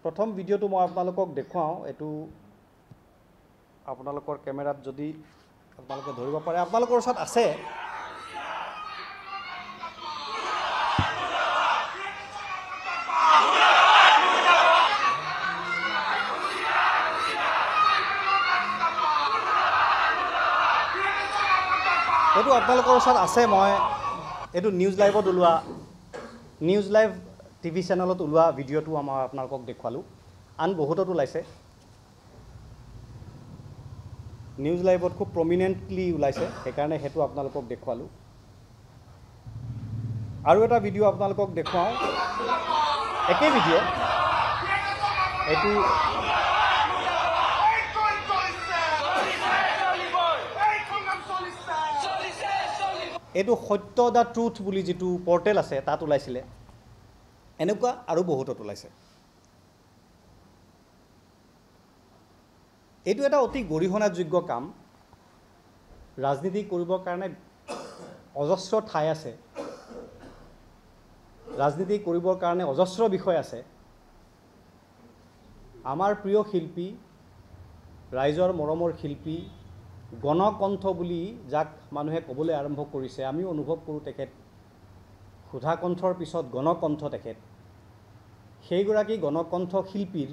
প্ৰথম ভিডিঅ'টো মই আপোনালোকক দেখুৱাওঁ এটো আপোনালোকৰ কেমেৰাত যদি আপোনালোকে ধৰিব পাৰে আপোনালোকৰ ওচৰত আছে এটো আপোনালোকৰ ওচৰত আছে মই এটো নিউজ লাইভত ওলোৱা নিউজ লাইভ টিভি চেনেলত ওলোৱা ভিডিঅ'টো মই আপোনালোকক দেখুৱালো আন বহুতত ওলাইছে নিউজ লাইভত খুব প্ৰমিনেন্টলি ওলাইছে সেইকাৰণে হেতু আপোনালোকক দেখুৱালো আৰু এটা ভিডিঅ' আপোনালোকক দেখুৱাও একে ভিডিঅ' এটো এটো সত্য দা ট্ৰুথ বুলি যেটো পোৰ্টেল আছে তাত ওলাইছিলে এনেকুৱা আৰু বহুতত ওলাইছে এটো এটা অতি গৰিহণাযোগ্য কাম ৰাজনীতি কৰিবৰ কাৰণে অজস্ৰ ঠাই আছে ৰাজনীতি কৰিবৰ কাৰণে অজস্ৰ বিষয় আছে আমাৰ প্ৰিয় শিল্পী ৰাইজৰ মৰমৰ শিল্পী গণকণ্ঠ বুলি যাক মানুহে ক'বলৈ আৰম্ভ কৰিছে আমি অনুভৱ কৰোঁ তেখেত সুধা কণ্ঠৰ পিছত গণকণ্ঠ তেখেত সেইগৰাকী গণকণ্ঠ শিল্পীৰ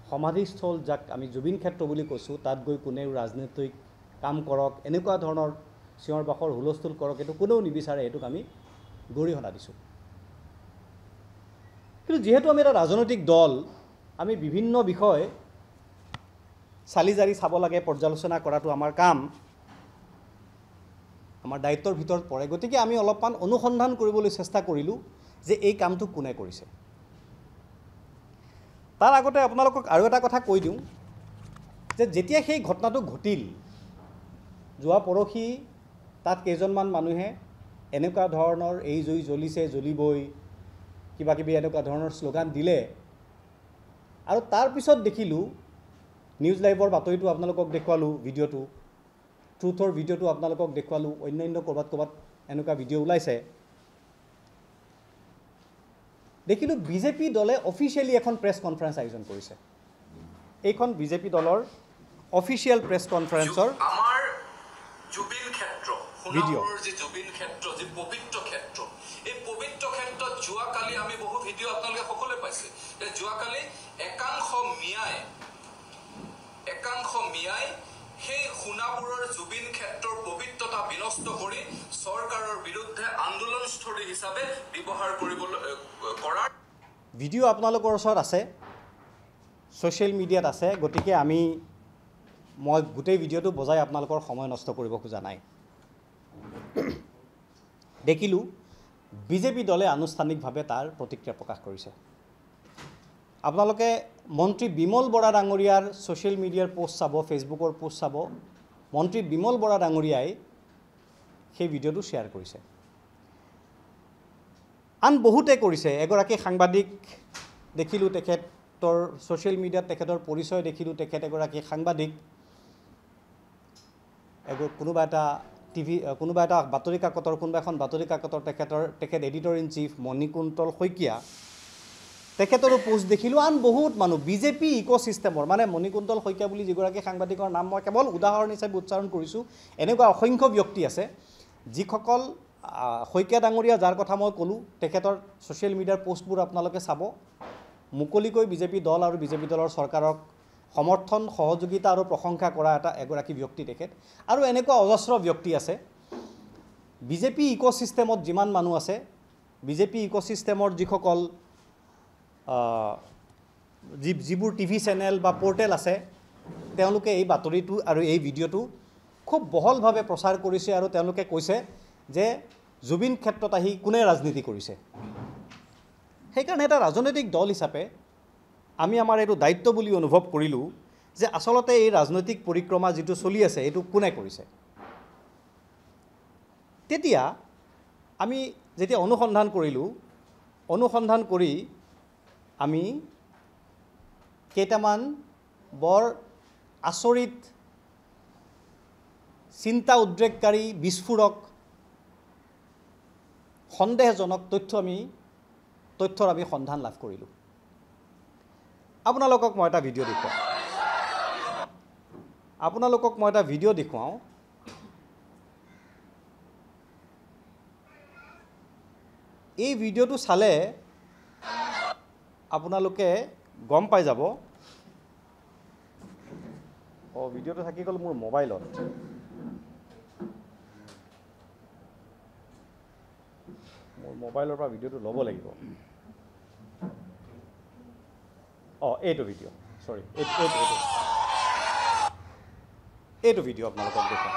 সমাধিস্থল যাক আমি জুবিন ক্ষেত্ৰ বুলি কৈছোঁ তাত গৈ কোনেও ৰাজনৈতিক কাম কৰক এনেকুৱা ধৰণৰ চিঞৰ বাখৰ হুলস্থুল কৰক এটো কোনেও নিবিচাৰে এটোক আমি গৰিহণা দিছোঁ কিন্তু যেহেতু আমি এটা ৰাজনৈতিক দল আমি বিভিন্ন বিষয় চালিজাৰি চাব লাগে পৰ্যালোচনা কৰাটো আমাৰ কাম আমাৰ দায়িত্বৰ ভিতৰত পৰে গতিকে আমি অলপমান অনুসন্ধান কৰিবলৈ চেষ্টা কৰিলো যে এই কামটো কোনে কৰিছে তাৰ আগতে আপোনালোকক আৰু এটা কথা কৈ দিওঁ যে যেতিয়া সেই ঘটনাটো ঘটিল যোৱা পৰখি তাত কেইজনমান মানুহে এনেকুৱা ধৰণৰ এই জুই জ্বলিছে জ্বলিবই কিবা কিবি এনেকুৱা ধৰণৰ শ্লোগান দিলে আৰু তাৰ পিছত দেখিলোঁ নিউজ লাইভৰ বাতৰিটো আপোনালোকক দেখুৱালো ভিডিঅ'টো ট্ৰুথৰ ভিডিঅ'টো আপোনালোকক দেখুৱালো অন্যান্য কৰবাত এনেকুৱা ভিডিঅ' ওলাইছে দেখিলো বিজেপি দলে অফিচিয়ালি এখন প্ৰেছ কনফাৰেন্স আয়োজন কৰিছে এইখন বিজেপি দলৰ অফিচিয়াল প্ৰেছ কনফাৰেন্সৰ আমাৰ জুবিন ক্ষেত্ৰ ভিডিঅ' সোণাপুৰৰ যে জুবিন ক্ষেত্ৰ যে পবিত্ৰ ক্ষেত্ৰ এই পবিত্ৰ ক্ষেত্ৰত যোৱাকালি আমি বহু ভিডিঅ' আপোনালোকে সকলোৱে পাইছে যে যোৱাকালি একাংশ মিয়াই সেই সোণাপুৰৰ জুবিন ক্ষেত্ৰৰ পবিত্ৰতা বিনষ্ট কৰি চৰকাৰৰ বিৰুদ্ধে আন্দোলনস্থলী হিচাপে ব্যৱহাৰ কৰিবলৈ কৰাৰ ভিডিঅ' আপোনালোকৰ ওচৰত আছে ছ'চিয়েল মিডিয়াত আছে গতিকে মই গোটেই ভিডিঅ'টো বজাই আপোনালোকৰ সময় নষ্ট কৰিব খোজা নাই দেখিলোঁ বিজেপি দলে আনুষ্ঠানিকভাৱে তাৰ প্ৰতিক্ৰিয়া প্ৰকাশ কৰিছে আপোনালোকে মন্ত্ৰী বিমল বৰা ডাঙৰীয়াৰ ছ'চিয়েল মিডিয়াৰ পোষ্ট চাব ফেচবুকৰ পোষ্ট চাব মন্ত্ৰী বিমল বৰা ডাঙৰীয়াই সেই ভিডিঅ'টো শ্বেয়াৰ কৰিছে আন বহুতে কৰিছে এগৰাকী সাংবাদিক দেখিলোঁ তেখেতৰ ছ'চিয়েল মিডিয়াত তেখেতৰ পৰিচয় দেখিলোঁ তেখেত এগৰাকী সাংবাদিক কোনোবা এটা বাতৰি কাকতৰ কোনোবা এখন বাতৰি কাকতৰ তেখেত editor in chief Manikuntal Saikia তেখেতৰো পোষ্ট দেখিলোঁ আন বহুত মানুহ বিজেপি ইক'চিষ্টেমৰ মানে মণিকুন্তল শইকীয়া বুলি যিগৰাকী সাংবাদিকৰ নাম মই কেৱল উদাহৰণ হিচাপে উচ্চাৰণ কৰিছোঁ এনেকুৱা অসংখ্য ব্যক্তি আছে যিসকল শইকীয়া ডাঙৰীয়া যাৰ কথা মই ক'লোঁ তেখেতৰ ছ'চিয়েল মিডিয়াৰ পোষ্টবোৰ আপোনালোকে চাব মুকলিকৈ বিজেপি দল আৰু বিজেপি দলৰ চৰকাৰক সমৰ্থন সহযোগিতা আৰু প্ৰশংসা কৰা এগৰাকী ব্যক্তি তেখেত আৰু এনেকুৱা অজস্ৰ ব্যক্তি আছে বিজেপি ইক'চিষ্টেমত যিমান মানুহ আছে বিজেপি ইক'চিষ্টেমৰ যিসকল যিবোৰ টিভি চেনেল বা পোৰ্টেল আছে তেওঁলোকে এই বাতৰিটো আৰু এই ভিডিঅ'টো খুব বহলভাৱে প্ৰচাৰ কৰিছে আৰু তেওঁলোকে কৈছে যে জুবিন ক্ষেত্ৰত আহি কোনে ৰাজনীতি কৰিছে সেইকাৰণে এটা ৰাজনৈতিক দল হিচাপে আমি আমাৰ এইটো দায়িত্ব বুলি অনুভৱ কৰিলোঁ যে আচলতে এই ৰাজনৈতিক পৰিক্ৰমা যিটো চলি আছে এইটো কোনে কৰিছে তেতিয়া আমি যেতিয়া অনুসন্ধান কৰিলোঁ অনুসন্ধান কৰি আমি কেইটামান বৰ আচৰিত চিন্তা উদ্ৰেককাৰী বিস্ফোৰক সন্দেহজনক তথ্যৰ আমি সন্ধান লাভ কৰিলোঁ আপোনালোকক মই এটা ভিডিঅ' দেখুৱাওঁ এই ভিডিঅ'টো চালে আপোনালোকে গম পাই যাব ভিডিঅ'টো থাকি গ'ল মোৰ মোবাইলত মোৰ মোবাইলৰ পৰা ভিডিঅ'টো ল'ব লাগিব এইটো ভিডিঅ' সৰি এইটো ভিডিঅ' আপোনালোকক দেখুৱাম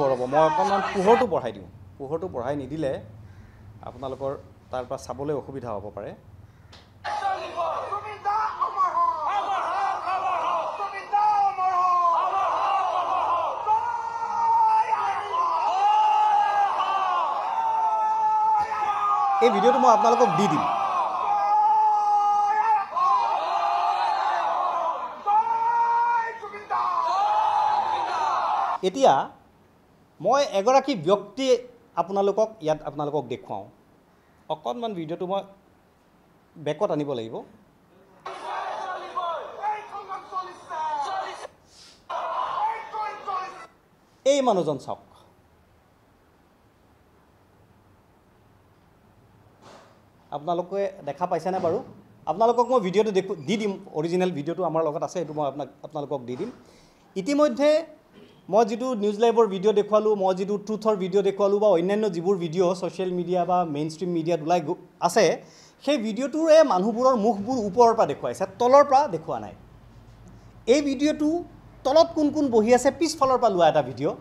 ৰ'ব মই অকণমান পোহৰটো বঢ়াই নিদিলে আপোনালোকৰ তাৰ পৰা চাবলৈ অসুবিধা হ'ব পাৰে এই ভিডিঅ'টো মই আপোনালোকক দি দিম এতিয়া মই এগৰাকী ব্যক্তি আপোনালোকক দেখুৱাওঁ অকণমান ভিডিঅ'টো মই বেকত আনিব লাগিব এই মানুহজন চাওক আপোনালোকে দেখা পাইছেনে বাৰু আপোনালোকক মই ভিডিঅ'টো দি দিম অৰিজিনেল ভিডিঅ'টো আমাৰ লগত আছে এইটো মই আপোনালোকক দি দিম ইতিমধ্যে মই যেটো নিউজ লাইভৰ ভিডিঅ' দেখুৱালোঁ মই যেটো ট্ৰুথৰ ভিডিঅ' দেখুৱালোঁ বা অন্যান্য যিবোৰ ভিডিঅ' ছ'চিয়েল মিডিয়া বা মেইন ষ্ট্ৰীম মিডিয়াত ওলাই আছে সেই ভিডিঅ'টোৰে মানুহবোৰৰ মুখবোৰ ওপৰৰ পৰা দেখুৱাইছে তলৰ পৰা দেখুৱা নাই এই ভিডিঅ'টো তলত কোন বহি আছে পিছফালৰ পৰা লোৱা এটা ভিডিঅ'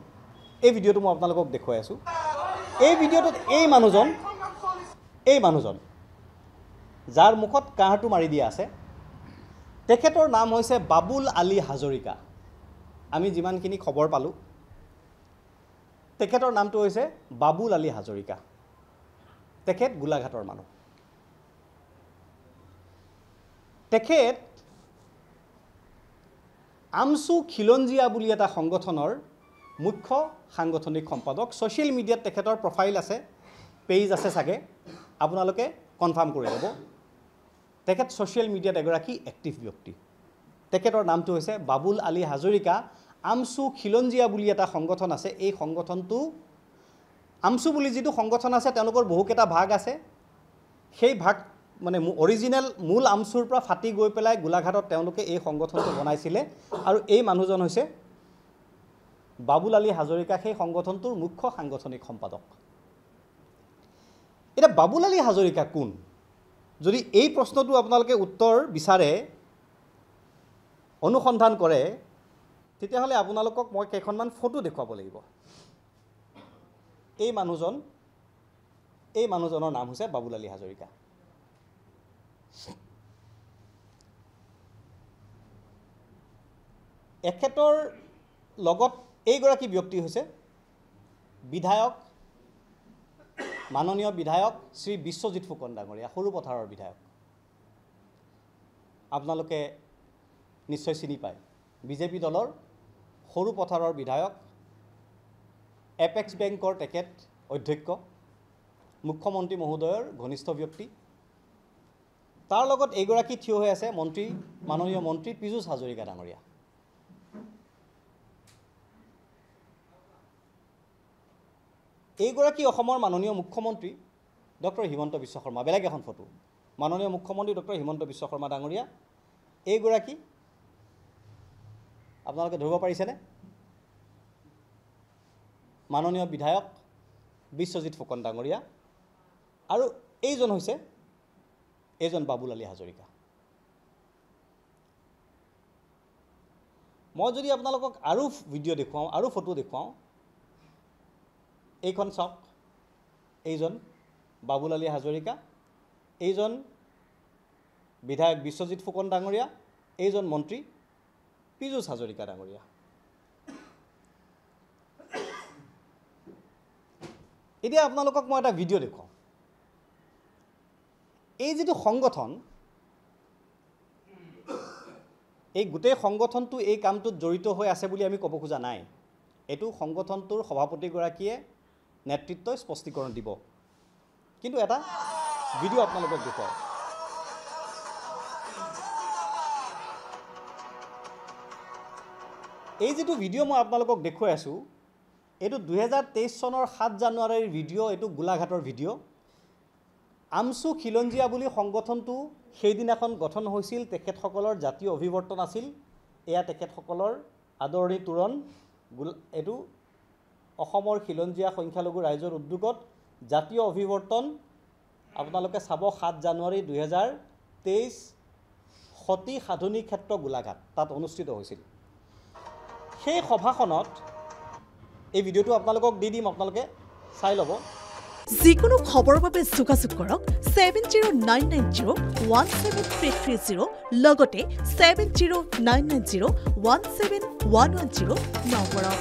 এই ভিডিঅ'টো মই আপোনালোকক দেখুৱাই আছোঁ এই ভিডিঅ'টোত এই মানুহজন যাৰ মুখত কাঁহটো মাৰি দিয়া আছে তেখেতৰ নাম হৈছে বাবুল আলী হাজৰিকা আমি যিমানখিনি খবৰ পালোঁ তেখেতৰ নামটো হৈছে বাবুল আলী হাজৰিকা তেখেত গোলাঘাটৰ মানুহ তেখেত আমচু খিলঞ্জীয়া বুলি এটা সংগঠনৰ মুখ্য সাংগঠনিক সম্পাদক ছ'চিয়েল মিডিয়াত তেখেতৰ প্ৰফাইল আছে পেজ আছে চাগে আপোনালোকে কনফাৰ্ম কৰি ল'ব তেখেত ছ'চিয়েল মিডিয়াত এগৰাকী এক্টিভ ব্যক্তি তেখেতৰ নামটো হৈছে বাবুল আলী হাজৰিকা আমচু খিলঞ্জীয়া বুলি এটা সংগঠন আছে এই সংগঠনটো আমচু বুলি যিটো সংগঠন আছে তেওঁলোকৰ বহুকেইটা ভাগ আছে সেই ভাগ মানে অৰিজিনেল মূল আমচুৰ পৰা ফাটি গৈ পেলাই গোলাঘাটত তেওঁলোকে এই সংগঠনটো বনাইছিলে আৰু এই মানুহজন হৈছে বাবুল আলী হাজৰিকা সেই সংগঠনটোৰ মুখ্য সাংগঠনিক সম্পাদক এটা বাবুল আলী হাজৰিকা কোন যদি এই প্ৰশ্নটো আপোনালোকে উত্তৰ বিচাৰে অনুসন্ধান কৰে তেতিয়াহ'লে আপোনালোকক মই কেইখনমান ফটো দেখুৱাব লাগিব এই মানুহজনৰ নাম হৈছে বাবুল আলী হাজৰিকা এখেতৰ লগত এইগৰাকী ব্যক্তি হৈছে বিধায়ক মাননীয় বিধায়ক শ্ৰী বিশ্বজিৎ ফুকন ডাঙৰীয়া সৰুপথাৰৰ বিধায়ক আপোনালোকে নিশ্চয় চিনি পায় বিজেপি দলৰ সৰুপথাৰৰ বিধায়ক এপেক্স বেংকৰ তেখেত অধ্যক্ষ মুখ্যমন্ত্ৰী মহোদয়ৰ ঘনিষ্ঠ ব্যক্তি তাৰ লগত এইগৰাকী থিয় হৈ আছে মাননীয় মন্ত্ৰী পীযুষ হাজৰিকা ডাঙৰীয়া এইগৰাকী অসমৰ মাননীয় মুখ্যমন্ত্ৰী ডক্টৰ হিমন্ত বিশ্ব শৰ্মা বেলেগ এখন ফটো মাননীয় মুখ্যমন্ত্ৰী ডক্টৰ হিমন্ত বিশ্ব শৰ্মা ডাঙৰীয়া এইগৰাকী আপোনালোকে ধৰিব পাৰিছেনে মাননীয় বিধায়ক বিশ্বজিৎ ফুকন ডাঙৰীয়া আৰু এইজন হৈছে বাবুল আলী হাজৰিকা মই যদি আপোনালোকক আৰু ভিডিঅ' দেখুৱাওঁ আৰু ফটো দেখুৱাওঁ এইখন চাওক এইজন বাবুল আলী হাজৰিকা এইজন বিধায়ক বিশ্বজিৎ ফুকন ডাঙৰীয়া এইজন মন্ত্ৰী পীযুষ হাজৰিকা ডাঙৰীয়া এতিয়া আপোনালোকক মই এটা ভিডিঅ' দেখুৱাওঁ এই যিটো সংগঠন এই গোটেই সংগঠনটো এই কামটোত জড়িত হৈ আছে বুলি আমি ক'ব খোজা নাই এইটো সংগঠনটোৰ সভাপতিগৰাকীয়ে নেতৃত্বই স্পষ্টীকৰণ দিব কিন্তু এটা ভিডিঅ' আপোনালোকক দেখুৱাওঁ। এই যিটো ভিডিঅ' মই আপোনালোকক দেখুৱাই আছোঁ, এইটো 2023 চনৰ 7 জানুৱাৰীৰ ভিডিঅ'। এইটো গোলাঘাটৰ ভিডিঅ'। আমচু খিলঞ্জীয়া বুলি সংগঠনটো সেইদিনাখন গঠন হৈছিল, তেখেতসকলৰ জাতীয় অভিৱৰ্তন আছিল। এয়া তেখেতসকলৰ আদৰণি তোৰণ। এইটো অসমৰ খিলঞ্জীয়া সংখ্যালঘু ৰাইজৰ উদ্যোগত জাতীয় অভিৱৰ্তন আপোনালোকে চাব। 7 জানুৱাৰী 2023 সতী সাধনী ক্ষেত্ৰ গোলাঘাট, তাত অনুষ্ঠিত হৈছিল। সেই সভাখনত এই ভিডিঅ'টো আপোনালোকক দি দিম, আপোনালোকে চাই ল'ব। যিকোনো খবৰৰ বাবে যোগাযোগ কৰক 7099017330 লগতে 7099017110 নম্বৰত।